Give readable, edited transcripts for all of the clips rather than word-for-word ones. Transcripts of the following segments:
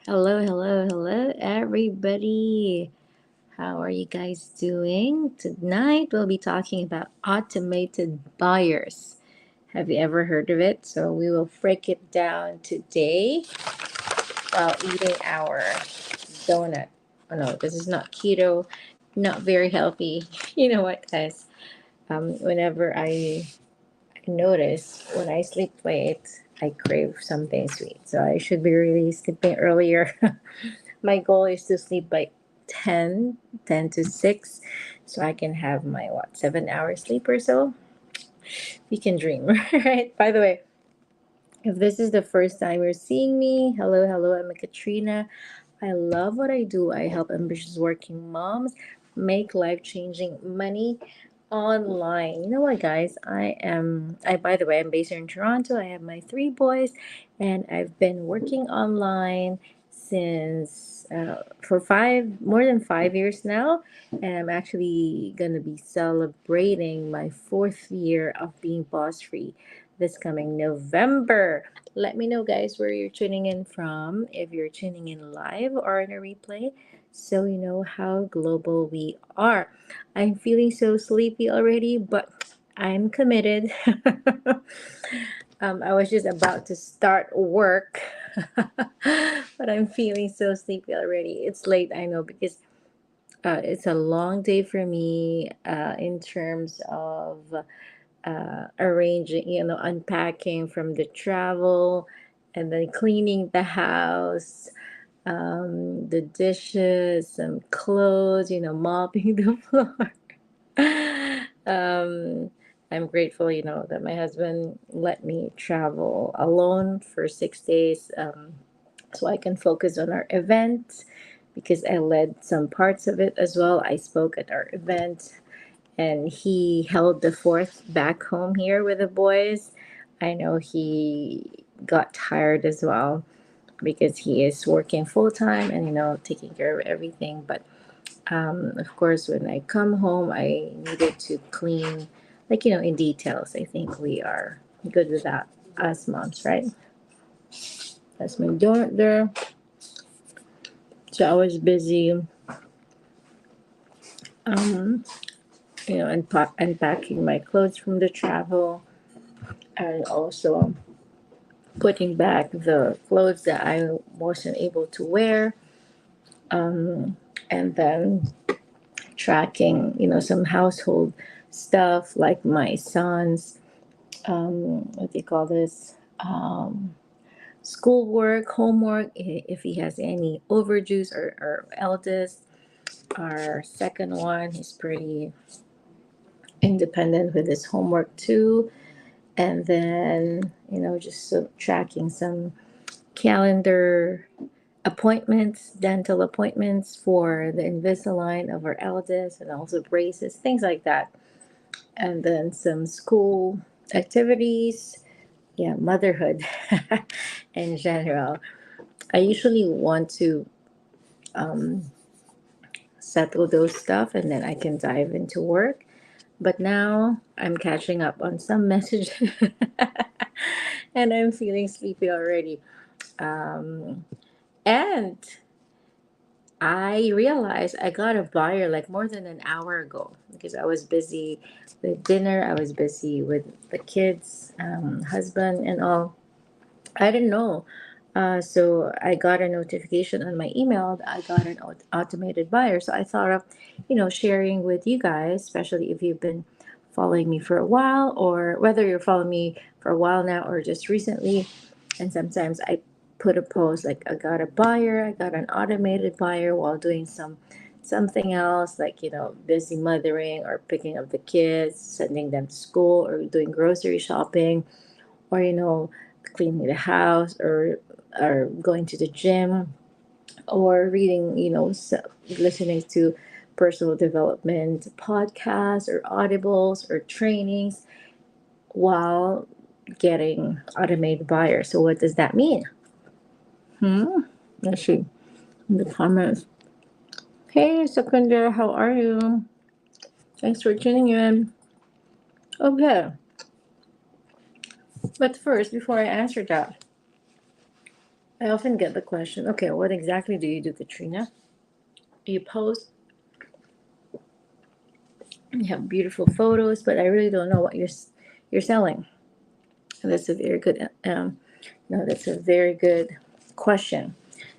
Hello, hello, hello, everybody. How are you guys doing? Tonight we'll be talking about automated buyers. Have you ever heard of it? So we will break it down today while eating our donut. Oh no, this is not keto, not very healthy. You know what, guys? Whenever I notice when I sleep late, I crave something sweet. So I should be really sleeping earlier. My goal is to sleep by 10 to 6, so I can have my, 7 hours sleep or so. We can dream, right? By the way, if this is the first time you're seeing me, hello, hello, I'm Katrina. I love what I do. I help ambitious working moms make life changing money online. You know what, guys? By the way, I'm based here in Toronto. I have my three boys, and I've been working online since for more than 5 years now. And I'm actually going to be celebrating my fourth year of being boss free this coming November. Let me know, guys, where you're tuning in from, if you're tuning in live or in a replay, so you know how global we are. I'm feeling so sleepy already, but I'm committed. I was just about to start work, but I'm feeling so sleepy already. It's late, I know, because it's a long day for me in terms of arranging, unpacking from the travel and then cleaning the house, the dishes, some clothes, mopping the floor. um, I'm grateful, that my husband let me travel alone for 6 days, so I can focus on our event because I led some parts of it as well. I spoke at our event and he held the fourth back home here with the boys. I know he got tired as well because he is working full time and taking care of everything. But of course, when I come home, I needed to clean, like in details. I think we are good with that as moms, right? That's my donut there. So I was busy, um, unpacking my clothes from the travel and also putting back the clothes that I wasn't able to wear, and then tracking, some household stuff like my son's, what do you call this? Schoolwork, homework, if he has any overdues, or eldest. Our second one, he's pretty independent with his homework too. And then, just tracking some calendar appointments, dental appointments for the Invisalign of our eldest, and also braces, things like that. And then some school activities. Yeah, motherhood in general. I usually want to um, settle those stuff and then I can dive into work. But now I'm catching up on some messages and I'm feeling sleepy already. Um, and I realized I got a buyer like more than an hour ago because I was busy with dinner. I was busy with the kids, husband, and all. I didn't know. So I got a notification on my email that I got an automated buyer. So I thought of, sharing with you guys, especially if you've been following me for a while, or whether you're following me for a while now or just recently. And sometimes I put a post like I got a buyer, I got an automated buyer while doing something else, like busy mothering or picking up the kids, sending them to school, or doing grocery shopping, or cleaning the house, or going to the gym, or reading, listening to personal development podcasts or audibles or trainings while getting automated buyers. So what does that mean? Let's see in the comments. Hey, Seconder, how are you? Thanks for tuning in. Okay, but first, before I answer that, I often get the question, okay, what exactly do you do, Katrina? You post, you have beautiful photos, but I really don't know what you're selling. And that's a very good no, that's a very good question.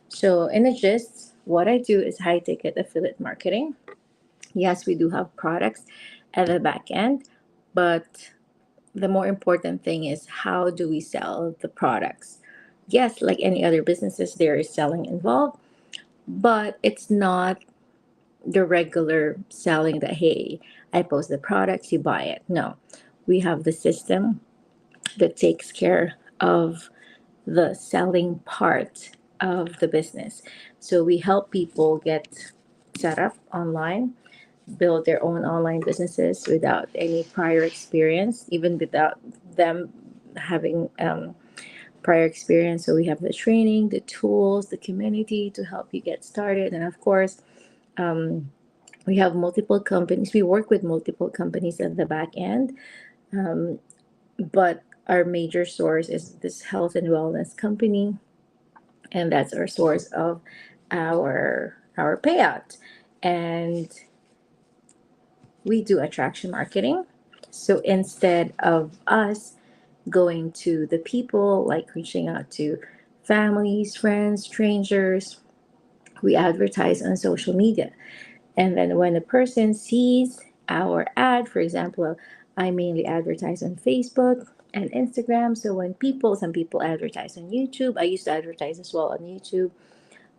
So in the gist, what I do is high ticket affiliate marketing. Yes, we do have products at the back end, but the more important thing is how do we sell the products? Yes, like any other businesses, there is selling involved, but it's not the regular selling that, hey, I post the products, you buy it. No, we have the system that takes care of the selling part of the business. So we help people get set up online, build their own online businesses without any prior experience, even without them having prior experience. So we have the training, the tools, the community to help you get started. And of course, we have multiple companies. We work with multiple companies at the back end, but our major source is this health and wellness company, and that's our source of our payout. And we do attraction marketing. So instead of us going to the people, like reaching out to families, friends, strangers, we advertise on social media. And then when a person sees our ad, for example, I mainly advertise on Facebook and Instagram. So when some people advertise on YouTube. I used to advertise as well on YouTube.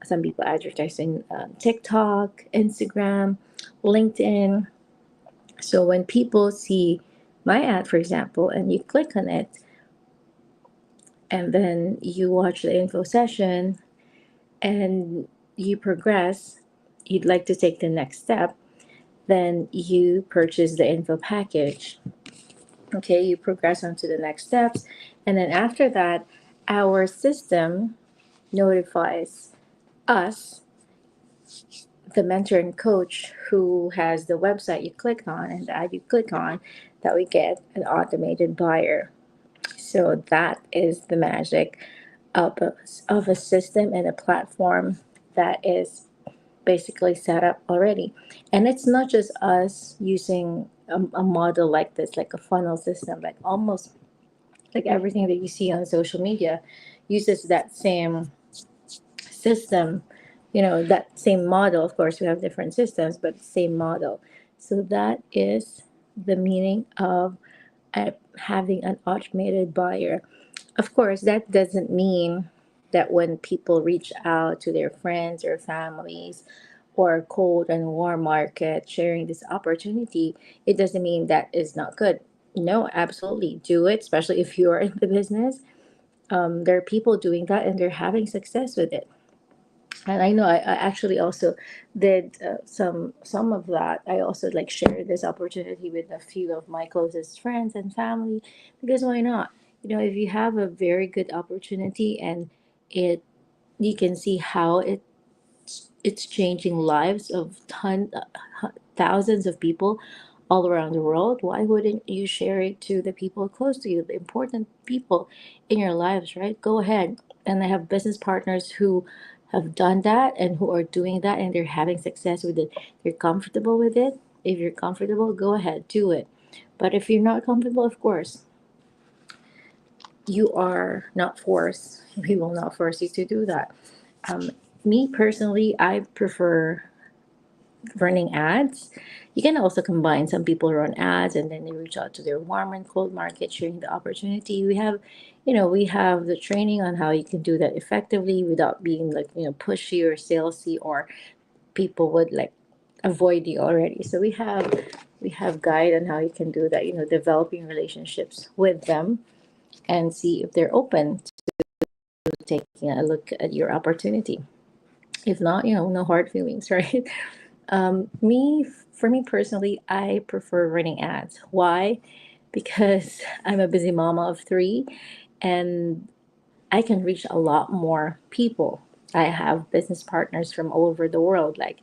Some people advertise in TikTok, Instagram, LinkedIn. So when people see my ad, for example, and you click on it, and then you watch the info session and you progress, you'd like to take the next step, then you purchase the info package. Okay, you progress on to the next steps. And then after that, our system notifies us, the mentor and coach who has the website you click on and the ad you click on, that we get an automated buyer. So that is the magic of a system and a platform that is basically set up already. And it's not just us using a model like this, like a funnel system, like almost like everything that you see on social media uses that same system, that same model. Of course, we have different systems, but same model. So that is the meaning of having an automated buyer. Of course, that doesn't mean that when people reach out to their friends or families or cold and warm market sharing this opportunity, it doesn't mean that is not good. No, absolutely do it, especially if you are in the business. There are people doing that and they're having success with it. And I know I actually also did some of that. I also like shared this opportunity with a few of my closest friends and family, because why not? If you have a very good opportunity and it you can see how it's changing lives of thousands of people all around the world. Why wouldn't you share it to the people close to you, the important people in your lives, right? Go ahead. And I have business partners who have done that and who are doing that and they're having success with it. They're comfortable with it. If you're comfortable, go ahead, do it. But if you're not comfortable, of course, you are not forced. We will not force you to do that. Um, Me personally, I prefer running ads. You can also combine, some people run ads and then they reach out to their warm and cold market, sharing the opportunity. We have the training on how you can do that effectively without being like, pushy or salesy, or people would like avoid you already. So we have guide on how you can do that, developing relationships with them and see if they're open to taking a look at your opportunity. If not, no hard feelings, right? For me personally, I prefer running ads. Why? Because I'm a busy mama of three, and I can reach a lot more people. I have business partners from all over the world, like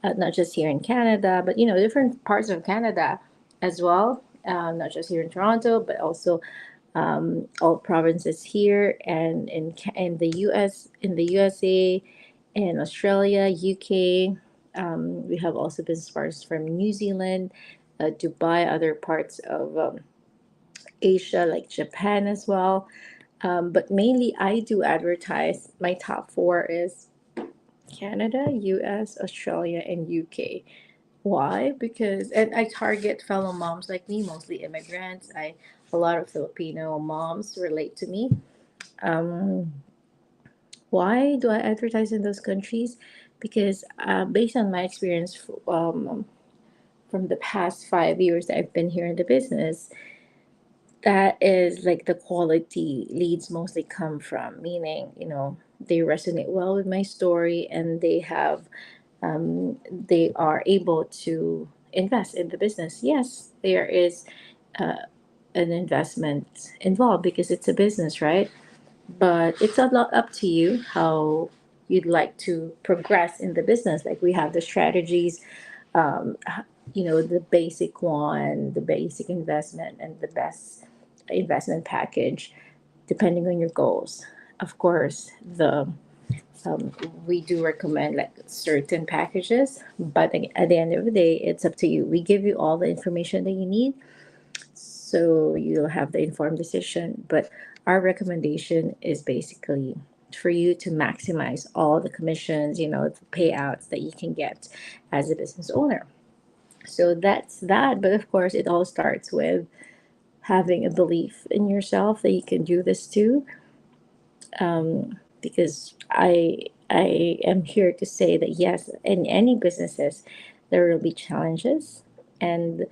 not just here in Canada, but different parts of Canada as well. Not just here in Toronto, but also all provinces here, and in the U.S., in the USA, in Australia, UK. We have also business partners from New Zealand, Dubai, other parts of Asia, like Japan as well. But mainly, I do advertise. My top four is Canada, US, Australia, and UK. Why? Because, and I target fellow moms like me, mostly immigrants. A lot of Filipino moms relate to me. Um, why do I advertise in those countries? Because based on my experience from the past 5 years that I've been here in the business, that is like the quality leads mostly come from, meaning, they resonate well with my story, and they are able to invest in the business. Yes, there is uh, an investment involved because it's a business, right? But it's a lot up to you how you'd like to progress in the business. Like, we have the strategies, um, the basic one, the basic investment, and the best investment package, depending on your goals. Of course, the um, we do recommend like certain packages, but at the end of the day, it's up to you. We give you all the information that you need, so you'll have the informed decision. But our recommendation is basically for you to maximize all the commissions, the payouts that you can get as a business owner. So that's that. But of course, it all starts with having a belief in yourself that you can do this too. Because I am here to say that yes, in any businesses, there will be challenges, and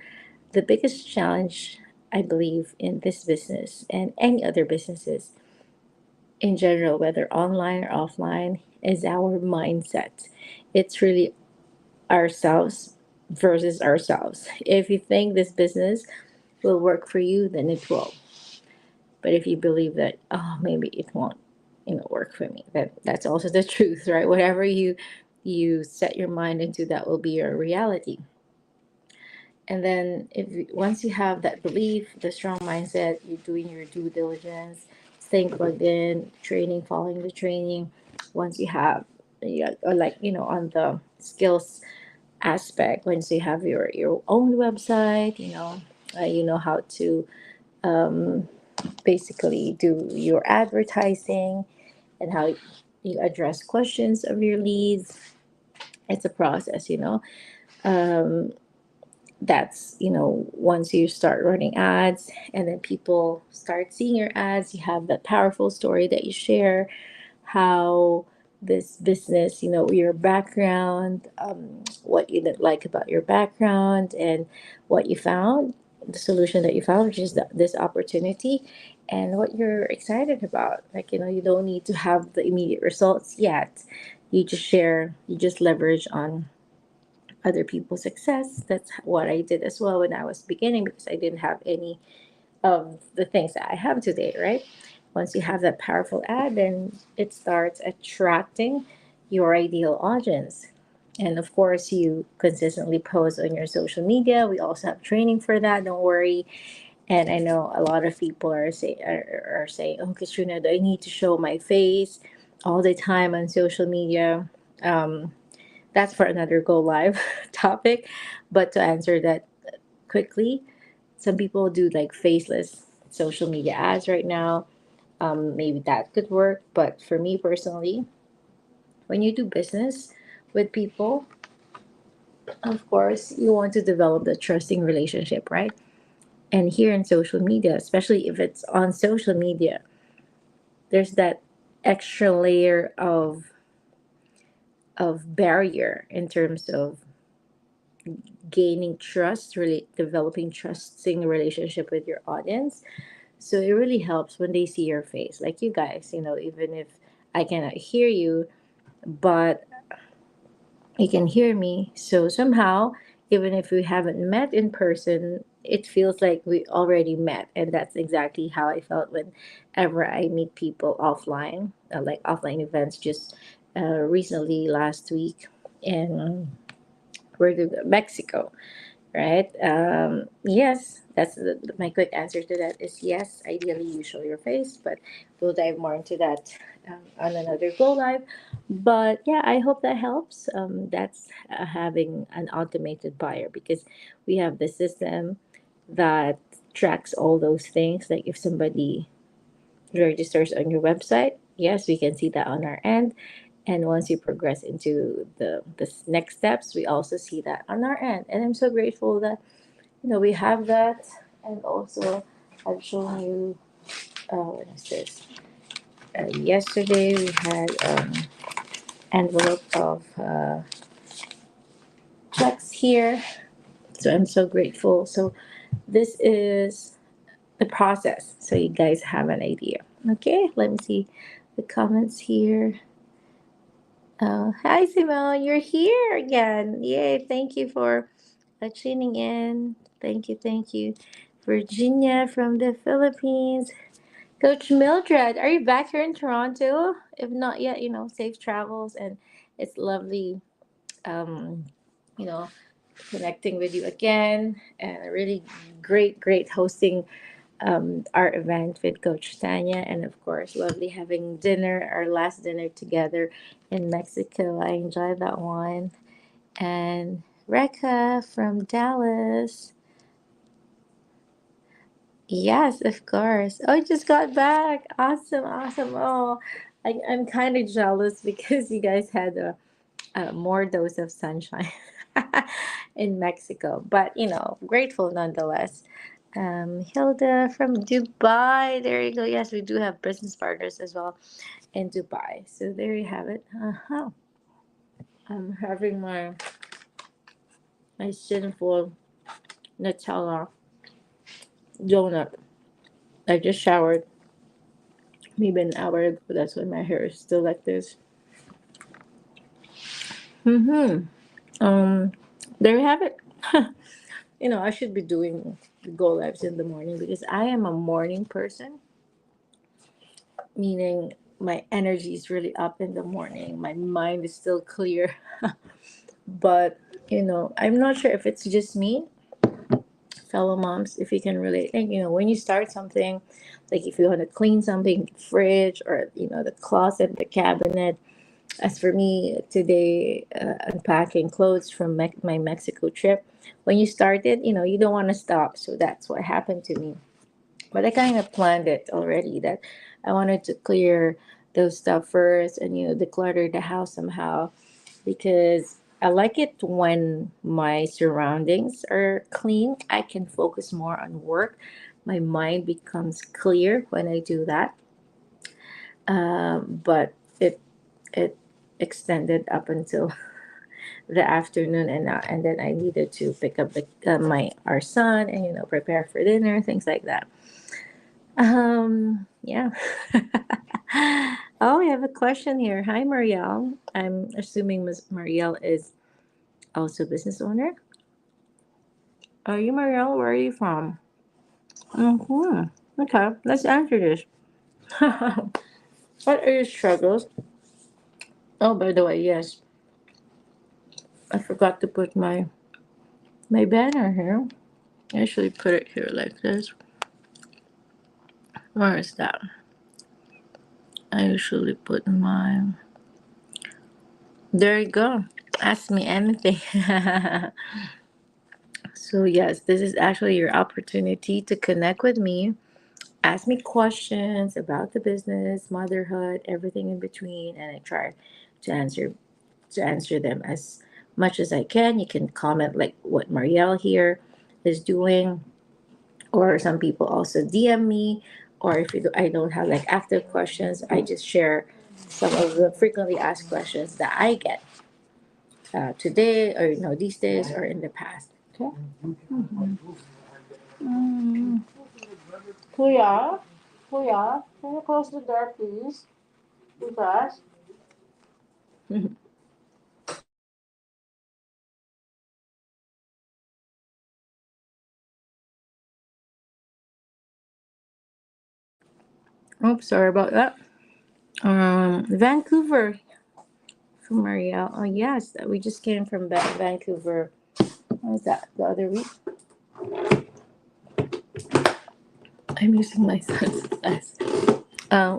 the biggest challenge, I believe, in this business and any other businesses in general, whether online or offline, is our mindset. It's really ourselves versus ourselves. If you think this business will work for you, then it will. But if you believe that, oh, maybe it won't, work for me, that's also the truth, right? Whatever you set your mind into, that will be your reality. And then, once you have that belief, the strong mindset, you're doing your due diligence, staying plugged in, training, following the training. Once you have, yeah, or like, on the skills aspect, once you have your own website, you know how to um, basically do your advertising, and how you address questions of your leads. It's a process. Um, that's, once you start running ads, and then people start seeing your ads, you have that powerful story that you share, how this business, your background, what you didn't like about your background, and what you found, the solution that you found, which is this opportunity, and what you're excited about. Like, you don't need to have the immediate results yet. You just leverage on other people's success. That's what I did as well when I was beginning, because I didn't have any of the things that I have today, right? Once you have that powerful ad, then it starts attracting your ideal audience. And of course, you consistently post on your social media. We also have training for that. Don't worry. And I know a lot of people are saying, "Oh, Katrina, do I need to show my face all the time on social media?" Um, that's for another go live topic. But to answer that quickly, some people do like faceless social media ads right now. Maybe that could work. But for me personally, when you do business with people, of course, you want to develop the trusting relationship, right? And here in social media, especially if it's on social media, there's that extra layer of barrier in terms of gaining trust, really developing trusting relationship with your audience. So it really helps when they see your face, like you guys. Even if I cannot hear you, but you can hear me. So somehow, even if we haven't met in person, it feels like we already met, and that's exactly how I felt whenever I meet people offline, like offline events. Just recently, last week, in where did Mexico. right? Yes, that's my quick answer to that is yes. Ideally, you show your face, but we'll dive more into that on another go live. But yeah, I hope that helps. That's having an automated buyer because we have the system that tracks all those things. Like if somebody registers on your website, yes, we can see that on our end. And once you progress into the next steps, we also see that on our end. And I'm so grateful that we have that. And also, I've shown you, what is this? Yesterday, we had envelope of checks here. So I'm so grateful. So this is the process. So you guys have an idea. Okay, let me see the comments here. Hi, Simone. You're here again. Yay. Thank you for tuning in. Thank you. Thank you. Virginia from the Philippines. Coach Mildred, are you back here in Toronto? If not yet, safe travels. And it's lovely, um, you know, connecting with you again. And a really great hosting our event with Coach Tanya. And of course, lovely having dinner, our last dinner together in Mexico. I enjoyed that one. And Rekha from Dallas. Yes, of course. Oh, I just got back. Awesome, awesome. Oh, I'm kind of jealous because you guys had a more dose of sunshine in Mexico. But, grateful nonetheless. Hilda from Dubai. There you go. Yes, we do have business partners as well in Dubai. So there you have it. Uh-huh. I'm having my sinful Nutella donut. I just showered maybe an hour ago. That's why my hair is still like this. Mm-hmm. There you have it. I should be doing the go lives in the morning because I am a morning person, meaning my energy is really up in the morning. My mind is still clear. But, I'm not sure if it's just me, fellow moms, if you can relate. And, when you start something, like if you want to clean something, fridge or, the closet, the cabinet. As for me today, unpacking clothes from my Mexico trip, when you started, you don't want to stop. So that's what happened to me. But I kind of planned it already that I wanted to clear those stuff first and, declutter the house somehow because I like it when my surroundings are clean. I can focus more on work. My mind becomes clear when I do that. But it extended up until the afternoon, and then I needed to pick up my our son and prepare for dinner, things like that. Yeah. Oh, we have a question here. Hi, Marielle. I'm assuming Ms. Marielle is also a business owner. Are you Marielle? Where are you from? Mm-hmm. Okay, let's answer this. What are your struggles? Oh, by the way, yes, I forgot to put my banner here. I usually put it here like this. Where is that? I usually put my. There you go. Ask me anything. So, yes, this is actually your opportunity to connect with me. Ask me questions about the business, motherhood, everything in between, and I try to answer them as much as I can. You can comment like what Marielle here is doing, or some people also DM me, or if I don't have like active questions, I just share some of the frequently asked questions that I get today, or these days, or in the past. Okay. Mm. Kuya, Kuya, can you close the door, please? Because. Oops, sorry about that. Vancouver from Marielle. Oh yes, we just came from Vancouver what was that? The other week, I'm using my son's class.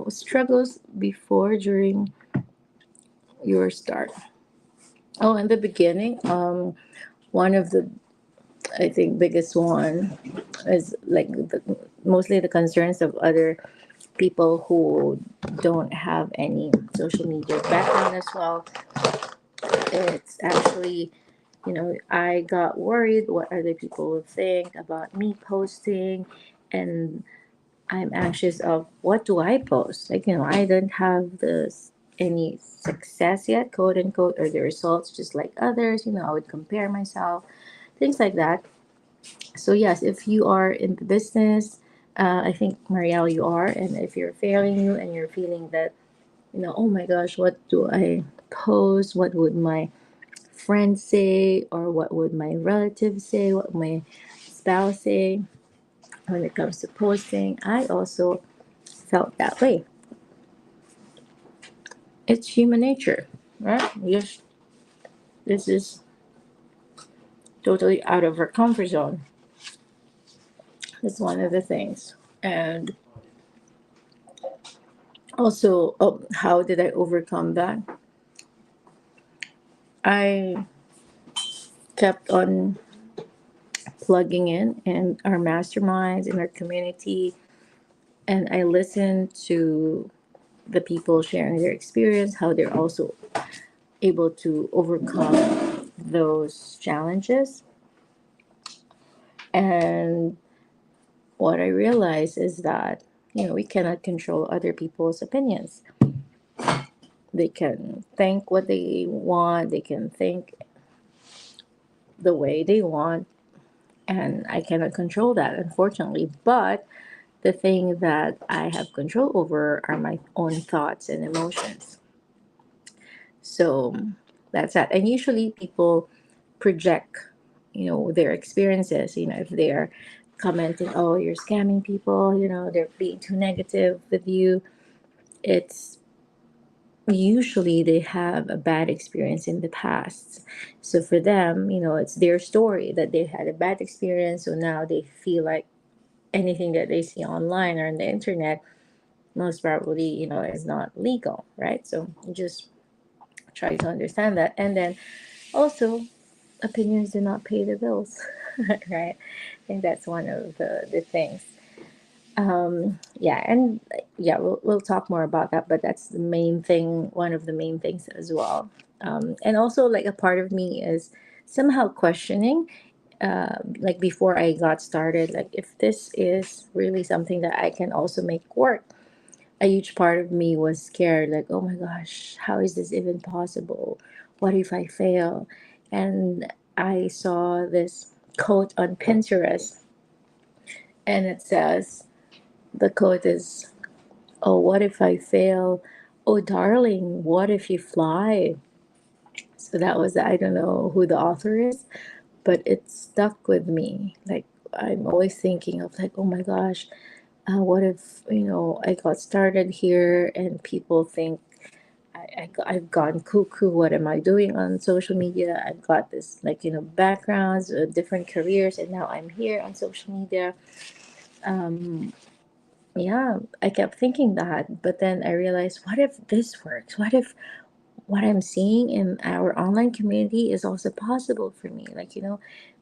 Struggles before, during your start. Oh, in the beginning, one of the, I think, biggest one is like mostly the concerns of other people who don't have any social media background as well. It's actually, I got worried what other people would think about me posting, and I'm anxious of what do I post. Like, I don't have this any success yet, quote unquote, or the results just like others. I would compare myself, things like that. So yes, if you are in the business, I think Marielle, you are, and if you're failing you and you're feeling that, oh my gosh, what do I post? What would my friends say, or what would my relatives say? What would my spouse say when it comes to posting? I also felt that way. It's human nature, right? Yes, this is totally out of our comfort zone. That's one of the things. And also, how did I overcome that? I kept on plugging in our masterminds, in our community, and I listened to the people sharing their experience, how they're also able to overcome those challenges. And what I realized is that, we cannot control other people's opinions. They can think what they want, they can think the way they want, and I cannot control that, unfortunately. But the thing that I have control over are my own thoughts and emotions. So that's that. And usually people project, their experiences, if they're commenting, oh, you're scamming people, they're being too negative with you. It's usually they have a bad experience in the past. So for them, it's their story that they had a bad experience. So now they feel like anything that they see online or on the internet most probably, is not legal, right? So just try to understand that. And then also, opinions do not pay the bills, right? I think that's one of the things. Yeah, and yeah, we'll talk more about that, but that's the main thing, one of the main things as well. And also, like, a part of me is somehow questioning, like, before I got started, like, if this is really something that I can also make work. A huge part of me was scared, like, oh my gosh, how is this even possible? What if I fail? And I saw this quote on Pinterest, and it says, the quote is, oh, what if I fail? Oh, darling, what if you fly? So that was, I don't know who the author is, but it stuck with me. Like, I'm always thinking of, like, oh my gosh, what if, I got started here and people think I've gone cuckoo. What am I doing on social media? I've got this, like, backgrounds, different careers, and now I'm here on social media. Um, yeah, I kept thinking that, but then I realized, what if this works? What if what I'm seeing in our online community is also possible for me? Like,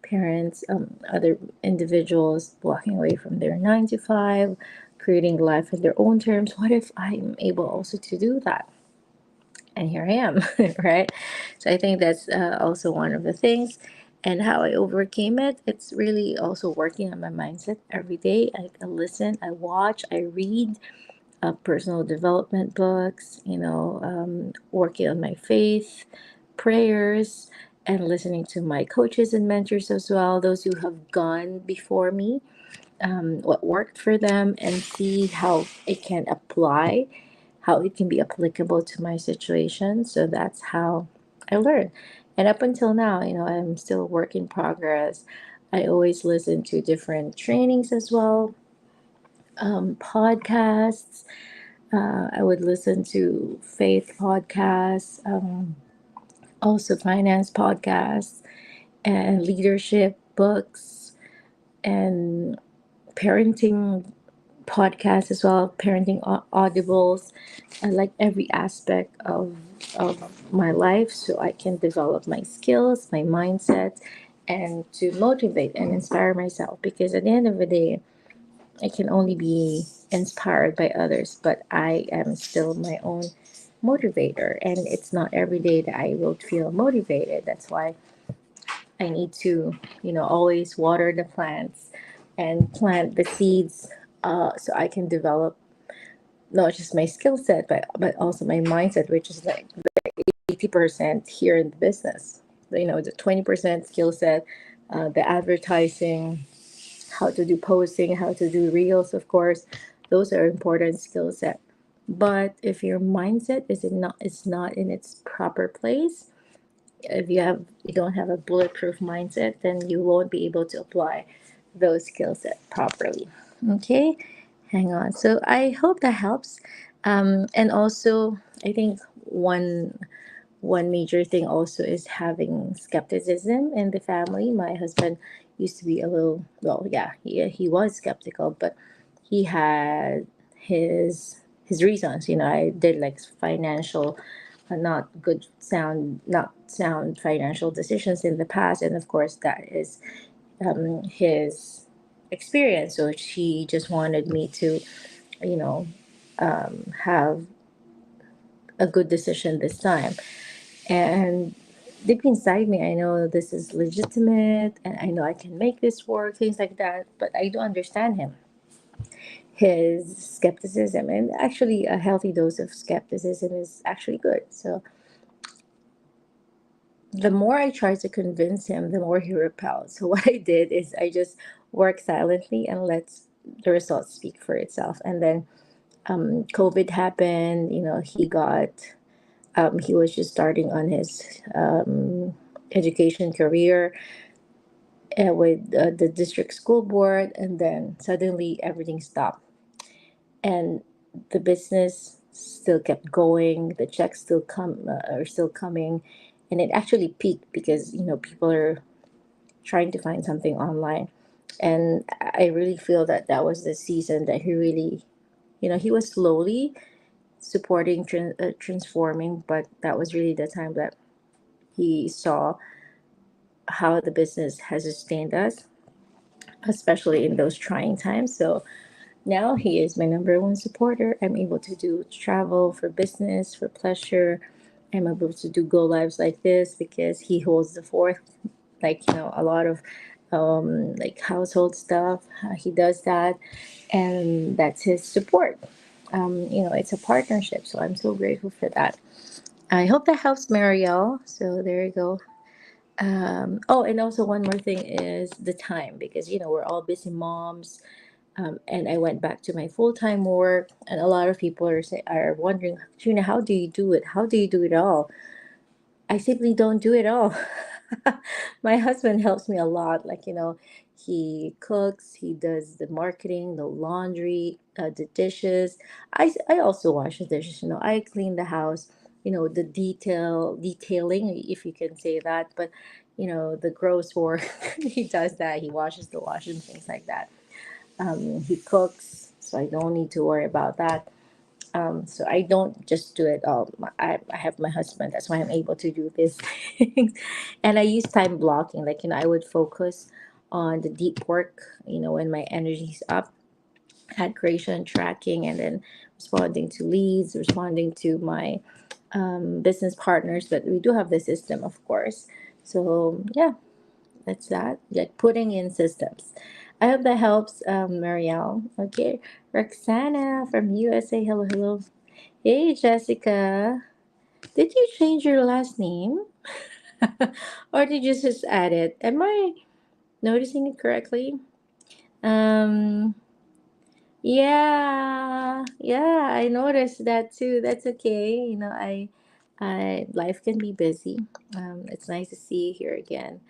parents, other individuals walking away from their 9 to 5, creating life on their own terms. What if I'm able also to do that? And here I am, right? So I think that's also one of the things. And how I overcame it, it's really also working on my mindset every day. I listen, I watch, I read personal development books, working on my faith, prayers, and listening to my coaches and mentors as well, those who have gone before me, what worked for them, and see how it can apply, how it can be applicable to my situation. So that's how I learn. And up until now, I'm still work in progress. I always listen to different trainings as well, podcasts. I would listen to faith podcasts, also finance podcasts, and leadership books and parenting podcasts as well, parenting audibles. I like every aspect of my life so I can develop my skills, my mindset, and to motivate and inspire myself. Because at the end of the day, I can only be inspired by others, but I am still my own motivator. And it's not every day that I will feel motivated. That's why I need to, always water the plants and plant the seeds so I can develop not just my skill set, but also my mindset, which is like 80% here in the business. The 20% skill set, the advertising, how to do posting, how to do reels, of course, those are important skill set. But if your mindset is not in its proper place, if you don't have a bulletproof mindset, then you won't be able to apply those skill set properly. Okay, hang on. So I hope that helps. And also, I think one major thing also is having skepticism in the family. My husband used to be a little, well, yeah, he was skeptical, but he had his reasons. I did like financial, not sound financial decisions in the past, and of course that is his experience. So she just wanted me to, you know, have a good decision this time. And deep inside me, I know this is legitimate and I know I can make this work, things like that, but I don't understand him. His skepticism, and actually, a healthy dose of skepticism is actually good. So, the more I try to convince him, the more he repels. So, what I did is I just work silently and let the results speak for itself. And then COVID happened, he was just starting on his education career with the district school board, and then suddenly everything stopped, and the business still kept going. The checks are still coming, and it actually peaked because people are trying to find something online, and I really feel that that was the season that he really, he was slowly supporting transforming, but that was really the time that he saw how the business has sustained us, especially in those trying times. So now he is my number one supporter. I'm able to do travel for business, for pleasure. I'm able to do go lives like this because he holds the fourth, like, a lot of like household stuff. He does that, and that's his support. It's a partnership, so I'm so grateful for that. I hope that helps, Marielle. So there you go. Oh, and also one more thing is the time, because we're all busy moms, and I went back to my full time work, and a lot of people are wondering, Trina, how do you do it? How do you do it all? I simply don't do it all. My husband helps me a lot. Like, he cooks, he does the marketing, the laundry, the dishes. I also wash the dishes, I clean the house, the detailing, if you can say that. But, the gross work, he does that. He washes the washing, things like that. He cooks, so I don't need to worry about that. So I don't just do it all. I have my husband. That's why I'm able to do these things. And I use time blocking. Like, I would focus on the deep work, when my energy's up, ad creation, tracking, and then responding to leads, responding to my business partners. But we do have the system, of course. So, yeah, that's that. Like putting in systems. I hope that helps, Marielle. Okay. Roxana from USA. Hello, hello. Hey, Jessica. Did you change your last name? Or did you just add it? Am I noticing it correctly? Um, yeah, I noticed that too. That's okay. Life can be busy. It's nice to see you here again.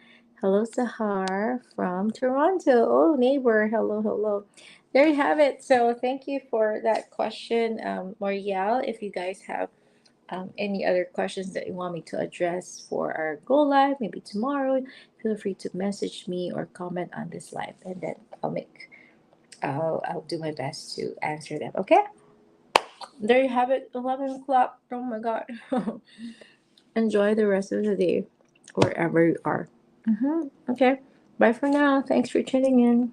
Hello, Sahar from Toronto. Oh, neighbor. Hello, hello. There you have it. So, thank you for that question, Moriel. If you guys have Any other questions that you want me to address for our go live, maybe tomorrow, feel free to message me or comment on this live, and then I'll do my best to answer them. Okay, there you have it. 11 o'clock. Oh my god. Enjoy the rest of the day wherever you are. Okay. Bye for now. Thanks for tuning in.